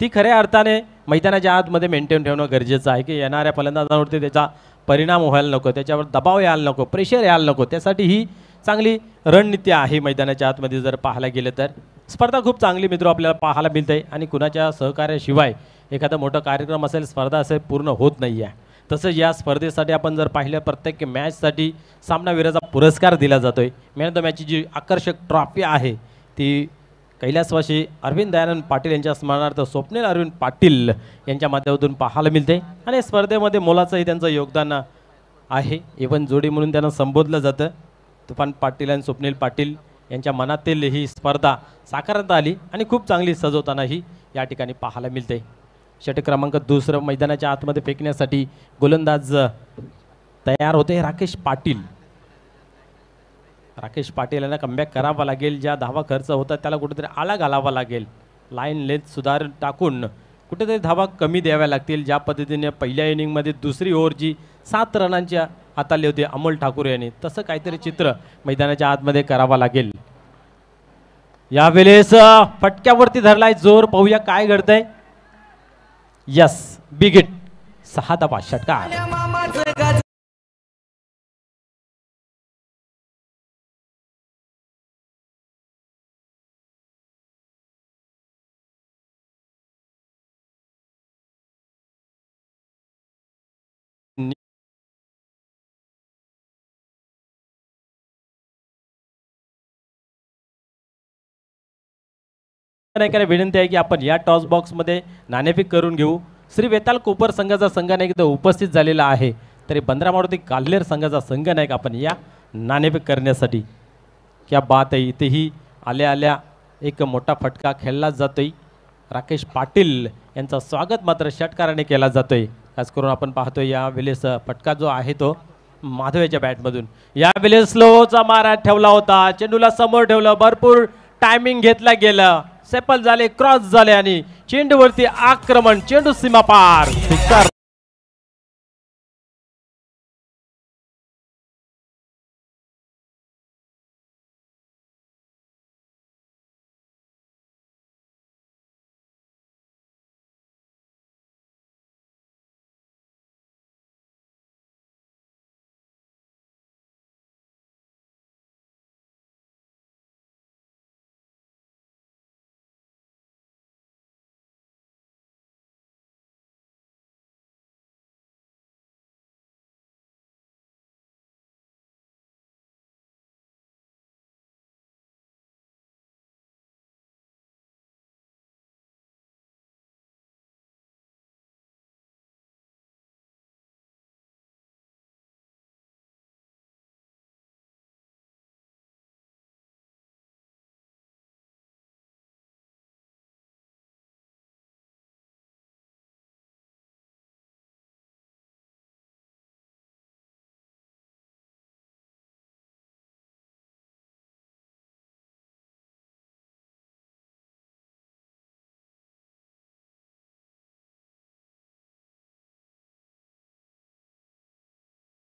[SPEAKER 2] ती खऱ्या अर्थाने मैदानाच्या आतमध्ये मेंटेन ठेवणं गरजेचं आहे की येणाऱ्या फलंदाजांवरती त्याचा परिणाम व्हायला नको, त्याच्यावर दबाव यायला नको, प्रेशर यायला नको. त्यासाठी ही चांगली रणनीती आहे मैदानाच्या आतमध्ये जर पाहायला गेलं तर. स्पर्धा खूप चांगली मित्र आपल्याला पाहायला मिळते आणि कुणाच्या सहकार्याशिवाय एखादा मोठा कार्यक्रम असेल, स्पर्धा असेल, पूर्ण होत नाही आहे. तसंच या स्पर्धेसाठी आपण जर पाहिलं प्रत्येक मॅचसाठी सामनावीराचा पुरस्कार दिला जातोय. मॅन ऑफ द मॅचची जी आकर्षक ट्रॉफी आहे ती कैलासवासी अरविंद दयानंद पाटील यांच्या स्मरणार्थ स्वप्नील अरविंद पाटील यांच्या माध्यमातून पाहायला मिळते. आणि स्पर्धेमध्ये मोलाचंही त्यांचं योगदान आहे. इव्हन जोडी म्हणून त्यांना संबोधलं जातं. तुफान पाटील आणि स्वप्नील पाटील यांच्या मनातील ही स्पर्धा साकारण्यात आली आणि खूप चांगली सजवतानाही या ठिकाणी पाहायला मिळते. षटक क्रमांक 2 मैदानाच्या आतमध्ये फेकण्यासाठी गोलंदाज तयार होते. राकेश पाटील यांना कमबॅक करावा लागेल. ज्या धावा खर्च होतात त्याला कुठेतरी आळा घालावा लागेल. लाईन लेंथ सुधारून टाकून कुठेतरी धावा कमी द्याव्या लागतील. ज्या पद्धतीने पहिल्या इनिंगमध्ये दुसरी ओव्हर जी 7 रनांच्या हाताळली होती अमोल ठाकूर यांनी, तसं काहीतरी चित्र मैदानाच्या आतमध्ये करावा लागेल. यावेळेस फटक्यावरती धरलाय जोर. पाहूया काय घडतंय. Yes, big hit. 6 धावा षटकार. नायकांना विनंती आहे की आपण या टॉस बॉक्समध्ये नाणेफेक करून घेऊ. श्री वेताल कोपर संघाचा संघनायक इथं उपस्थित झालेला आहे. तरी बंदरा मारुती काल्हेर संघाचा संघनायक आपण या नाणेफेक करण्यासाठी. क्या बात आहे. इथेही आल्या आल्या एक मोठा फटका खेळला जातोय. राकेश पाटील यांचा स्वागत मात्र षटकाराने केला जातोय. खास करून आपण पाहतोय या वेळेस फटका जो आहे तो माधवेच्या बॅटमधून. या वेळेस स्लोचा मारा ठेवला होता. चेंडूला समोर ठेवलं. भरपूर टायमिंग घेतला गेला. सेपल झाले, क्रॉस झाले आणि चेंडूवरती आक्रमण. चेंडू सीमा पार. फिक्कर.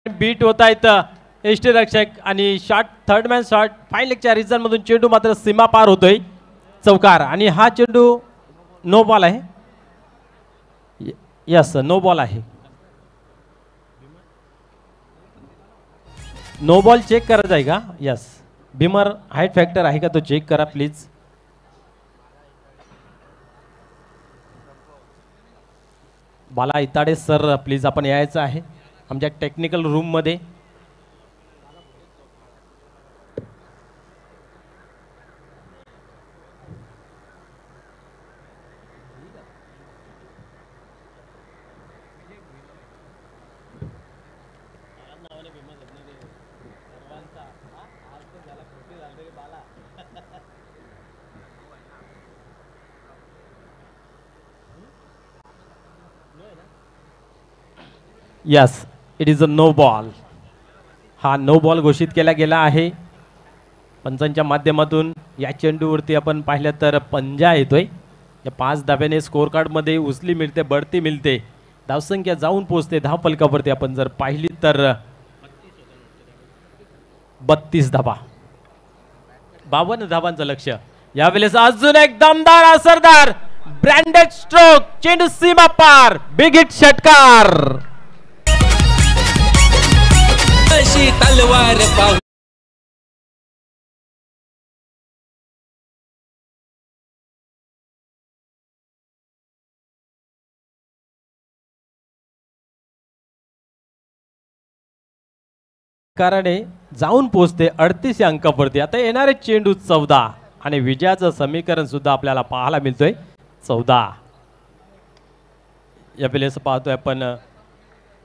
[SPEAKER 2] बीट होता इथं यष्टीरक्षक आणि shot third man shot fine लेगच्या रिझन मधून चेंडू मात्र सीमा पार होतोय. चौकार आणि हा चेंडू नो बॉल आहे. यस नो बॉल आहे. नो बॉल चेक करायचा आहे का? यस. भीमर हाईट फॅक्टर आहे का तो चेक करा please. Bala Itade sir please आपण यायचं आहे आमच्या टेक्निकल रूम मध्ये. Yes it is a no ball. हा नो बॉल घोषित केला गेला आहे पंचांच्या माध्यमातून. या चेंडूवरती आपण पाहिलं तर पंजा येतोय. या 5 धाब्याने स्कोर कार्ड मध्ये उचली मिळते, बढती मिळते, धावसंख्या जाऊन पोहोचते धाव फलकावरती. आपण जर पाहिली तर 32 धाबा, 52 धाबांचं लक्ष. यावेळेस अजून एक दमदार असरदार ब्रँडेड स्ट्रोक. चेंडू सीमा पार. बिग हिट षटकार.
[SPEAKER 3] अशी तलवार पाहू
[SPEAKER 2] कारणे जाऊन पोहोचते 38 अंकावरती. आता येणारे चेंडू 14 आणि विजयाचं समीकरण सुद्धा आपल्याला पाहायला मिळतोय 14. या वेळेस पाहतोय आपण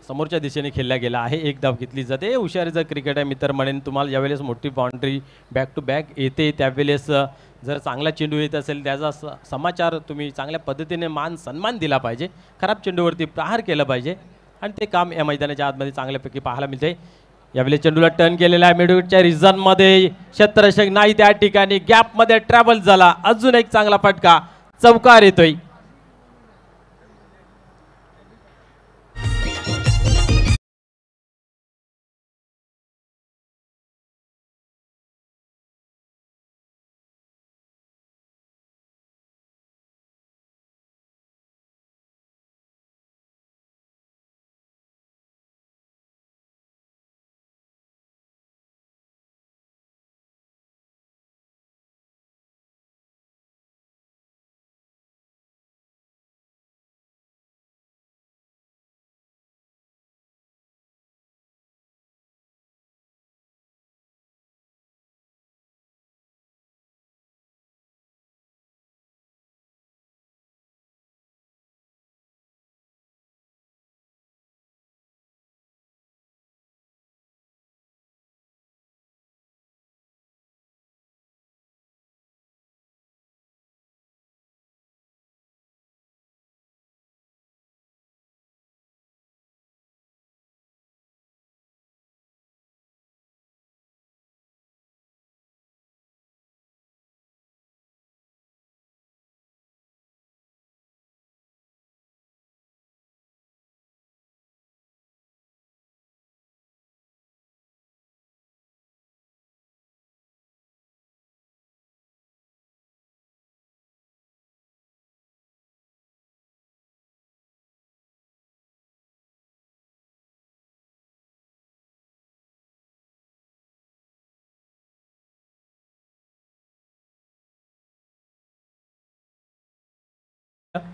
[SPEAKER 2] समोरच्या दिशेने खेळला गेला आहे. एक धाव घेतली जाते. हुशारीचं क्रिकेट आहे मित्र म्हणेन. तुम्हाला ज्यावेळेस मोठी बाउंड्री बॅक टू बॅक येते त्यावेळेस जर चांगला चेंडू येत असेल त्याचा समाचार तुम्ही चांगल्या पद्धतीने मान सन्मान दिला पाहिजे. खराब चेंडूवरती प्रहार केलं पाहिजे आणि ते काम या मैदानाच्या आतमध्ये चांगल्यापैकी पाहायला मिळते. यावेळी चेंडूला टर्न केलेला आहे मिडविकेटच्या रिझन मध्ये. क्षेत्ररक्षक नाही त्या ठिकाणी गॅप मध्ये ट्रॅव्हल झाला. अजून एक चांगला फटका. चौकार येतोय.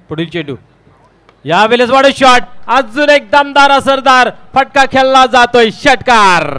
[SPEAKER 2] पुढील चेंडू यावेळेस वाढू शॉट अजून एक दमदार असरदार फटका खेळला जातोय षटकार.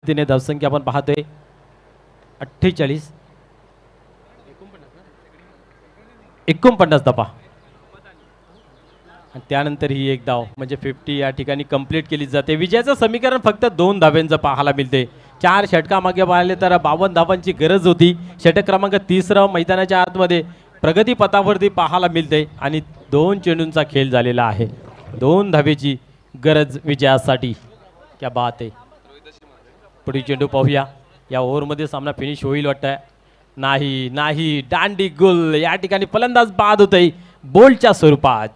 [SPEAKER 2] तिने धावसंख्या आपण पाहतोय 48 49 धावा आणि त्यानंतर ही एक धाव म्हणजे 50 या ठिकाणी कंप्लीट केली जाते. विजयाचं समीकरण फक्त 2 धाव्यांचं पाहायला मिळते. 4 षटकामागे पाहिले तर 52 धावांची गरज होती. षटक क्रमांक 3 मैदानाच्या आतमध्ये प्रगती पथावरती पाहायला मिळते आणि 2 चेंडूंचा खेळ झालेला आहे. 2 धावेची गरज विजयासाठी. क्या बात आहे. पुढील चेंडू पाहूया. या ओव्हरमध्ये सामना फिनिश होईल वाटतंय. नाही नाही दांडी गुल या ठिकाणी फलंदाज बाद होतय बोलच्या स्वरूपात.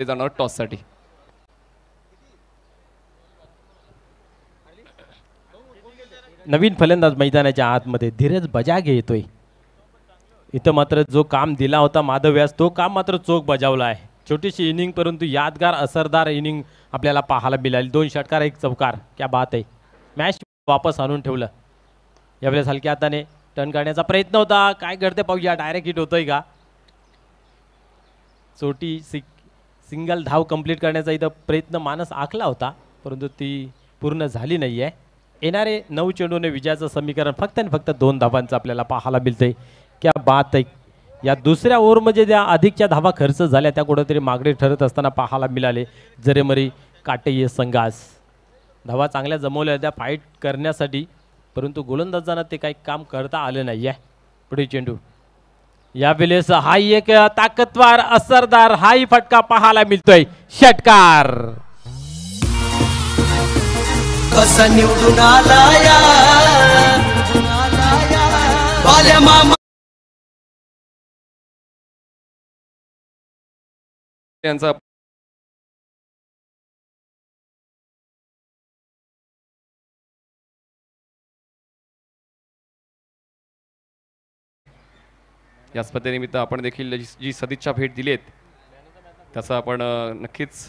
[SPEAKER 1] ते जाणार टॉससाठी.
[SPEAKER 2] नवीन फलंदाज मैदानाच्या आतमध्ये धीरज बजागे येतोय. इथं मात्र जो काम दिला होता माधव व्यास तो काम मात्र चोख बजावला आहे. छोटीशी इनिंग परंतु यादगार असरदार इनिंग आपल्याला पाहायला मिळाली. 2 षटकार 1 चौकार. क्या बात आहे. मॅच वापस आणून ठेवलं. यावेळेस हलक्या हाताने टर्न करण्याचा प्रयत्न होता. काय घडते पाहूया. डायरेक्ट हिट होतोय का. छोटी सिंगल धाव कंप्लीट करण्याचा इथं प्रयत्न मानस आखला होता परंतु ती पूर्ण झाली नाही आहे. येणारे 9 चेंडूने विजयाचं समीकरण फक्त आणि फक्त 2 धावांचं आपल्याला पाहायला मिळतंय. क्या बात आहे. या दुसऱ्या ओव्हरमध्ये ज्या अधिकच्या धावा खर्च झाल्या त्या कुठेतरी मागणी ठरत असताना पाहायला मिळाले. जरेमरी काटेये संघास धावा चांगल्या जमवल्या त्या फाईट करण्यासाठी परंतु गोलंदाजांना ते काही काम करता आलं नाही आहे. पुढे चेंडू यावेळेस हाही एक ताकदवार असरदार हाही फटका पाहायला मिळतोय षटकार.
[SPEAKER 4] कसा निवडून आलाया बाल्या मामा
[SPEAKER 1] यांचा या स्पर्धेनिमित्त आपण देखील जी सदिच्छा भेट दिलीत त्याचा आपण नक्कीच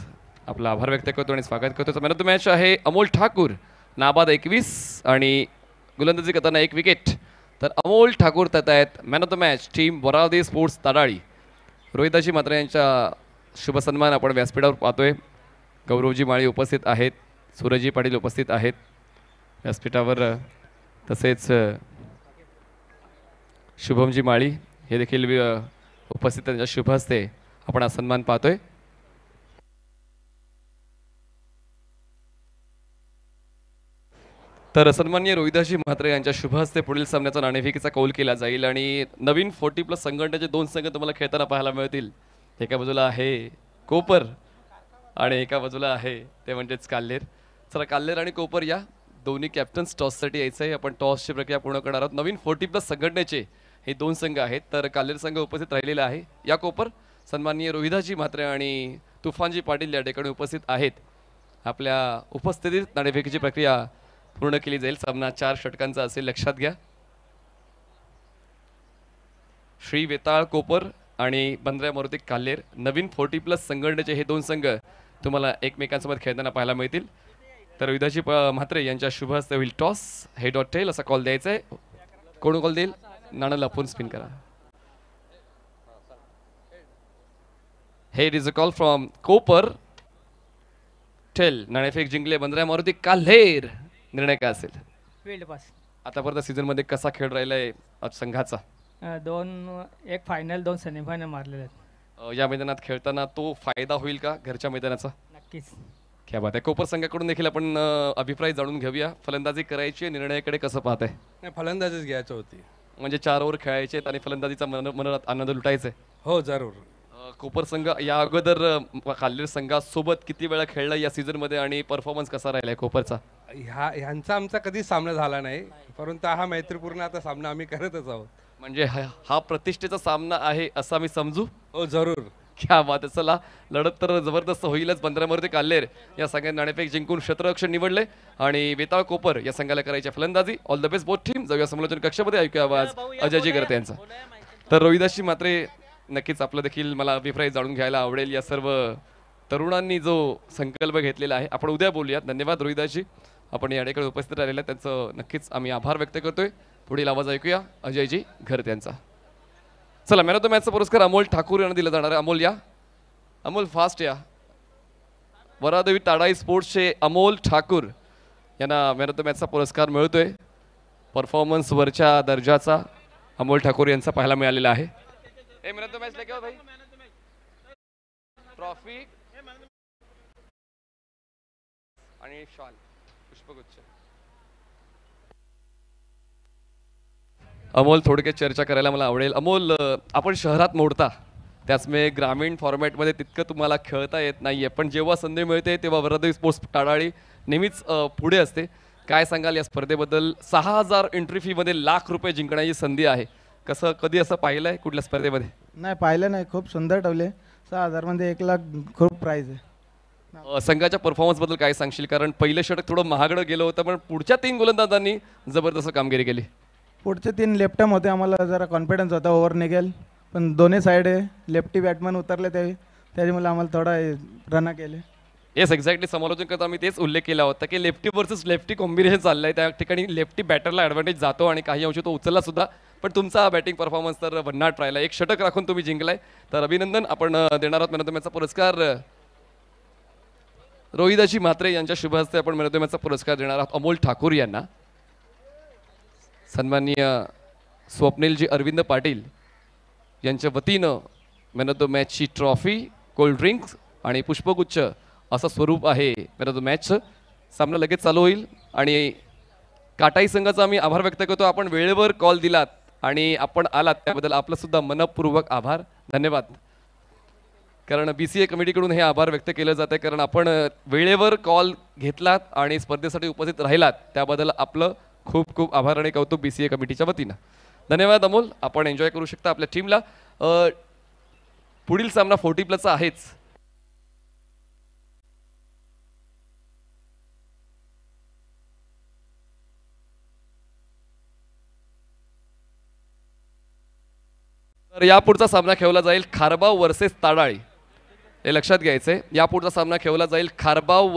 [SPEAKER 1] आपला आभार व्यक्त करतो आणि स्वागत करतो. मॅन ऑफ द मॅच आहे अमोल ठाकूर. नाबाद 21 आणि गोलंदाजी करताना 1 विकेट. तर अमोल ठाकूर त्यात आहेत man of the match team Borawade sports Tadali. रोहिदाजी मात्र यांच्या शुभ सन्मान आपण व्यासपीठावर पाहतोय. गौरवजी माळी उपस्थित आहेत. सूरजजी पाटील उपस्थित आहेत व्यासपीठावर. तसेच शुभमजी माळी हे देखील उपस्थित त्यांच्या शुभ हस्ते आपण हा सन्मान पाहतोय. तर सन्माननीय रोहिदासजी म्हात्रे यांच्या शुभ हस्ते पुढील सामन्याचा नाणेफेकीचा कौल केला जाईल आणि नवीन 40+ संघटनेचे 2 संघ तुम्हाला खेळताना पाहायला मिळतील. एका बाजूला आहे कोपर आणि एका बाजूला आहे ते म्हणजेच काल्हेर. चला काल्हेर आणि कोपर या दोन्ही कॅप्टन्स टॉससाठी यायचं आहे. आपण टॉसची प्रक्रिया पूर्ण करणार आहोत. नवीन 40+ संघटनेचे हे 2 संघ आहेत. तर काल्हेर संघ उपस्थित राहिलेला आहे. या कोपर सन्माननीय रोहिदासजी म्हात्रे आणि तुफानजी पाटील या ठिकाणी उपस्थित आहेत. आपल्या उपस्थितीत नाणेफेकीची प्रक्रिया पूर्ण केली जाईल. सामना 4 षटकांचा असेल लक्षात घ्या. श्री वेताळ कोपर आणि बंद्र्या मारुती काल्हेर नवीन 40+ संघटनेचे हे 2 संघ तुम्हाला एकमेकांसोबत खेळताना पाहायला मिळतील. तर रोहिदासजी म्हात्रे यांच्या शुभ हस्ते होईल टॉस. हेड ऑर टेल असा कॉल द्यायचा आहे. कोण कॉल देईल. नाणं लपून स्पिन करा. Head is a call from Cooper. Tail नाणेफेक जिंकले बंद्र्या मारुती काल्हेर. निर्णय काय असेल.
[SPEAKER 5] Field pass.
[SPEAKER 1] आतापर्यंत सीझन मध्ये कसा खेळ राहिलाय संघाचा.
[SPEAKER 5] 1 फायनल 2 सेमीफायनल मारलेले आहेत.
[SPEAKER 1] या मैदानात खेळताना तो फायदा होईल का घरच्या मैदानाचा.
[SPEAKER 5] नक्कीच.
[SPEAKER 1] क्या बात आहे. कोपर संघाकडून देखील आपण अभिप्राय जाणून घेऊया. फलंदाजी करायची निर्णयाकडे कसं पाहत आहे.
[SPEAKER 6] नाही फलंदाजीच घ्यायचं होती.
[SPEAKER 1] म्हणजे 4 ओव्हर खेळायचे आणि फलंदाजीचा मन आनंद लुटायचा आहे.
[SPEAKER 6] हो जरूर.
[SPEAKER 1] कोपर संघ या अगोदर खालील संघासोबत किती वेळा खेळला या सीझन मध्ये आणि परफॉर्मन्स कसा राहिलाय कोपरचा?
[SPEAKER 6] ह्यांचा आमचा कधीच सामना झाला नाही, परंतु हा मैत्रीपूर्ण आता सामना आम्ही करतच आहोत.
[SPEAKER 1] म्हणजे हा प्रतिष्ठेचा सामना आहे असं मी समजू?
[SPEAKER 6] हो जरूर.
[SPEAKER 1] क्या बात आहे. चला, लढत तर जबरदस्त होईलच. 15 मारुती काल्हेर या संघाने नाणेफेक जिंकून क्षेत्ररक्षण निवडले आणि वेताळ कोपर या संघाला करायची फलंदाजी. All the best both team. जाऊया समालोचन कक्षामध्ये, ऐकूया आवाज अजयजी करते यांचा. तर रोहिदासजी मात्रे, नक्कीच आपलं देखील मला अभिप्राय जाणून घ्यायला आवडेल. या सर्व तरुणांनी जो संकल्प घेतलेला आहे, आपण उद्या बोलूयात. धन्यवाद रोहिदासजी, आपण या ठिकाणी उपस्थित राहिलेला, त्यांचं नक्कीच आम्ही आभार व्यक्त करतोय. पुढील आवाज ऐकूया अजयजी घरते यांचा. चला, मॅन ऑफ द मॅचचा पुरस्कार अमोल ठाकूर यांना दिला जाणार आहे. अमोल या, अमोल फास्ट या. वरादेवी ताडाई स्पोर्ट्सचे अमोल ठाकूर यांना मॅन ऑफ द मॅचचा पुरस्कार मिळतोय. परफॉर्मन्स वरच्या दर्जाचा अमोल ठाकूर यांचा पाहायला मिळालेला आहे. मॅन ऑफ द मॅच लेके आओ भाई, ट्रॉफी आणि शॉल, पुष्पगुच्छ. अमोल, थोडक्यात चर्चा करायला मला आवडेल. अमोल, आपण शहरात मोडता, त्याचमुळे ग्रामीण फॉर्मॅटमध्ये तितकं तुम्हाला खेळता येत नाहीये, पण जेव्हा संधी मिळते तेव्हा वरादेवी स्पोर्ट्स टाडाळी नेहमीच पुढे असते. काय सांगाल या स्पर्धेबद्दल? 6000 एंट्री फीमध्ये ₹1,00,000 जिंकण्याची संधी आहे. कसं, कधी असं पाहिलं आहे कुठल्या स्पर्धेमध्ये?
[SPEAKER 7] नाही पाहिलं नाही, खूप सुंदर ठेवले. 6000 मध्ये 1,00,000 खूप प्राईज आहे.
[SPEAKER 1] संघाच्या परफॉर्मन्सबद्दल काय सांगशील? कारण पहिलं षटक थोडं महागडं गेलं होतं, पण पुढच्या 3 गोलंदाजांनी जबरदस्त कामगिरी केली.
[SPEAKER 7] पुढचे 3 लेफ्ट आर्म होते, आम्हाला जरा कॉन्फिडन्स होता ओव्हर निघेल, पण दोन्ही साईड लेफ्टी बॅटमन उतरले त्याच्यामुळे आम्हाला थोडा रन केले.
[SPEAKER 1] Yes, exactly. समालोचन करता मी तेच उल्लेख केला होता की लेफ्टी वर्सेस लेफ्टी कॉम्बिनेशन चाललंय. त्या ठिकाणी लेफ्टी बॅटरला ॲडव्हान्टेज जातो आणि काही अंशी तो उचलला सुद्धा, पण तुमचा बॅटिंग परफॉर्मन्स तर भन्नाट राहिला. 1 षटक राखून तुम्ही जिंकलाय, तर अभिनंदन. आपण देणार आहोत मॅन ऑफ द मॅचचा पुरस्कार रोहिदाजी म्हात्रे यांच्या शुभ हस्ते. आपण मॅन ऑफ द मॅचचा पुरस्कार देणार आहोत अमोल ठाकूर यांना. सन्माननीय स्वप्नीलजी अरविंद पाटील यांच्या वतीनं मॅन ऑफ द मॅचची ट्रॉफी, कोल्ड ड्रिंक्स आणि पुष्पगुच्छ असं स्वरूप आहे मॅन ऑफ द मॅचचं. सामना लगेच चालू होईल आणि काटाई संघाचा आम्ही आभार व्यक्त करतो. आपण वेळेवर कॉल दिलात आणि आपण आलात त्याबद्दल आपलं सुद्धा मनपूर्वक आभार, धन्यवाद. कारण BCA कमिटीकडून हे आभार व्यक्त केलं जातं आहे, कारण आपण वेळेवर कॉल घेतलात आणि स्पर्धेसाठी उपस्थित राहिलात, त्याबद्दल आपलं खूप खूप आभार आणि कौतुक BCA कमिटीच्या वतीनं. धन्यवाद अमोल, आपण एन्जॉय करू शकता आपल्या टीमला. पुढील सामना 40+चा आहेच. तर यापुढचा सामना खेळला जाईल खारबाव वर्सेस ताडाळी. हे लक्षात घ्यायचंय. यापुढचा सामना खेळला जाईल खारबाव